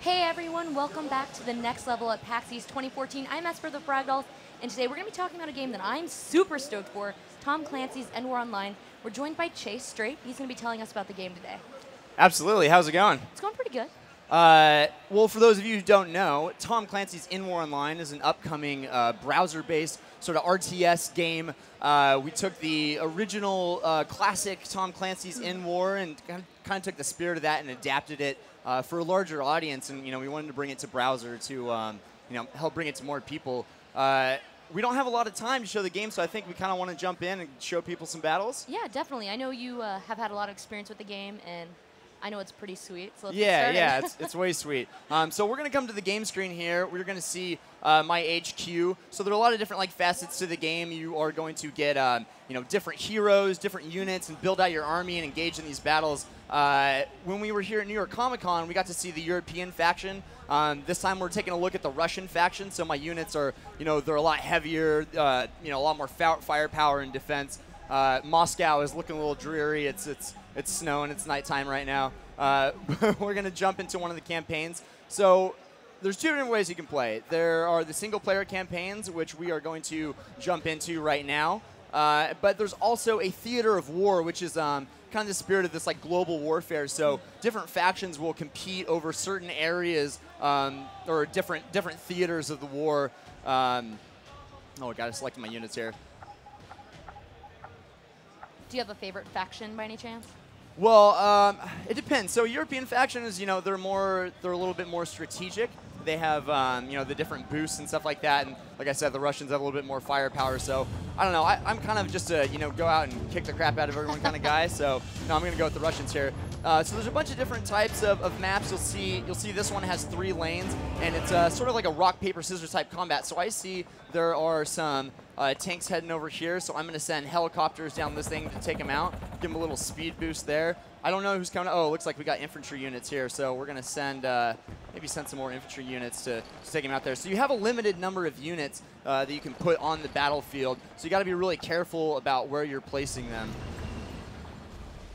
Hey everyone, welcome back to the next level at PAX East 2014. I'm Esper the Fragdolph, and today we're going to be talking about a game that I'm super stoked for, Tom Clancy's EndWar Online. We're joined by Chase Straight. He's going to be telling us about the game today. Absolutely. How's it going? It's going pretty good. Well, for those of you who don't know, Tom Clancy's EndWar Online is an upcoming browser-based sort of RTS game. We took the original classic Tom Clancy's EndWar and kind of took the spirit of that and adapted it for a larger audience. And we wanted to bring it to browser to help bring it to more people. We don't have a lot of time to show the game, so I think we kind of want to jump in and show people some battles. Yeah, definitely. I know you have had a lot of experience with the game, and I know it's pretty sweet, so let's get started. It's way sweet. So we're going to come to the game screen here. We're going to see my HQ. So there are a lot of different facets to the game. You are going to get different heroes, different units, and build out your army and engage in these battles. When we were here at New York Comic Con, we got to see the European faction. This time we're taking a look at the Russian faction. So my units are, they're a lot heavier, a lot more firepower and defense. Moscow is looking a little dreary. It's snowing. It's nighttime right now. We're going to jump into one of the campaigns. So there's two different ways you can play. There are the single-player campaigns, which we are going to jump into right now. But there's also a theater of war, which is kind of the spirit of this global warfare. So different factions will compete over certain areas or different theaters of the war. Oh, God, I selected my units here. Do you have a favorite faction by any chance? Well, it depends. So European factions, they're a little bit more strategic. They have, the different boosts and stuff like that. And like I said, the Russians have a little bit more firepower. So I don't know. I'm kind of just a, go out and kick the crap out of everyone kind of guy. So no, I'm going to go with the Russians here. So there's a bunch of different types of maps. You'll see this one has 3 lanes, and it's sort of like a rock, paper, scissors type combat. So I see there are some tanks heading over here. So I'm going to send helicopters down this thing to take them out, give them a little speed boost there. I don't know who's coming. Oh, it looks like we got infantry units here. So we're going to send maybe send some more infantry units to take them out there. So you have a limited number of units that you can put on the battlefield. So you got to be really careful about where you're placing them.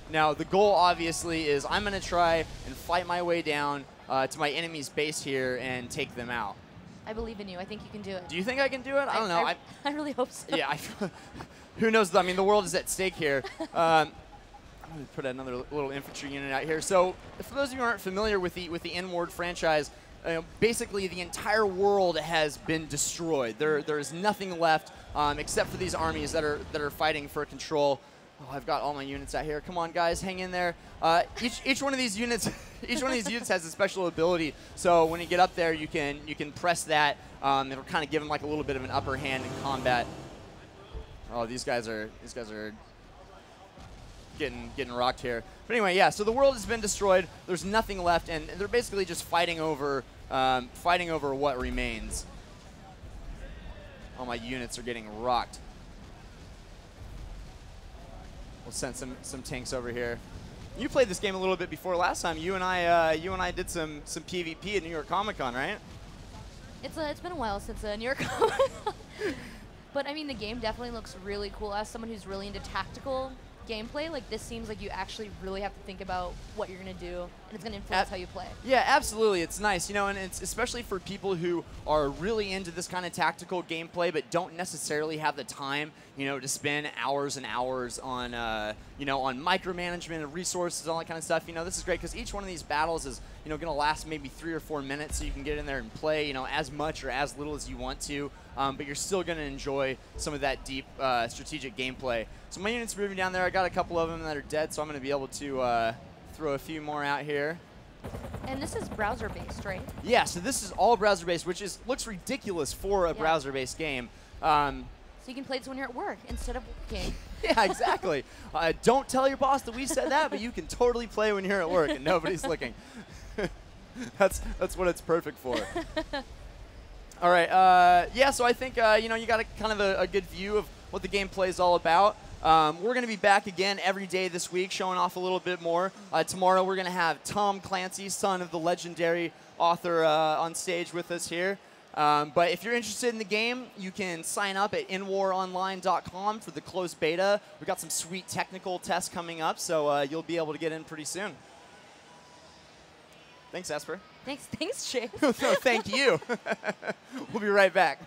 Now, the goal, obviously, is I'm going to try and fight my way down to my enemy's base here and take them out. I believe in you. I think you can do it. Do you think I can do it? I don't know. I really hope so. Yeah. Who knows? I mean, the world is at stake here. I'm going to put another little infantry unit out here. So for those of you who aren't familiar with the EndWar franchise, basically the entire world has been destroyed. There is nothing left except for these armies that are fighting for control. Oh, I've got all my units out here. Come on, guys, hang in there. Each one of these units, has a special ability. So when you get up there, you can press that. It'll kind of give them a little bit of an upper hand in combat. Oh, these guys are getting rocked here. But anyway, yeah. So the world has been destroyed. There's nothing left, and they're basically just fighting over what remains. All my units are getting rocked. We'll send some tanks over here. You played this game a little bit before last time. You and I did some PvP at New York Comic Con, right? It's been a while since New York Comic Con. But I mean, the game definitely looks really cool. As someone who's really into tactical gameplay, this seems like you actually really have to think about what you're going to do, and it's going to influence how you play. Yeah, absolutely. It's nice, and it's especially for people who are really into this kind of tactical gameplay but don't necessarily have the time, to spend hours and hours on, on micromanagement of resources, all that kind of stuff. This is great because each one of these battles is, going to last maybe 3 or 4 minutes, so you can get in there and play, as much or as little as you want to. But you're still going to enjoy some of that deep strategic gameplay. So my unit's moving down there. I got a couple of them that are dead, so I'm going to be able to throw a few more out here. And this is browser-based, right? Yeah, so this is all browser-based, which looks ridiculous for a browser-based game. So you can play this when you're at work instead of working. Yeah, exactly. Don't tell your boss that we said that, but you can totally play when you're at work and nobody's looking. That's what it's perfect for. All right, yeah, so I think, you got kind of a good view of what the gameplay is all about. We're going to be back again every day this week, showing off a little bit more. Tomorrow we're going to have Tom Clancy, son of the legendary author, on stage with us here. But if you're interested in the game, you can sign up at EndWarOnline.com for the closed beta. We've got some sweet technical tests coming up, so you'll be able to get in pretty soon. Thanks, Esper. Thanks, Chase. No, thank you. We'll be right back.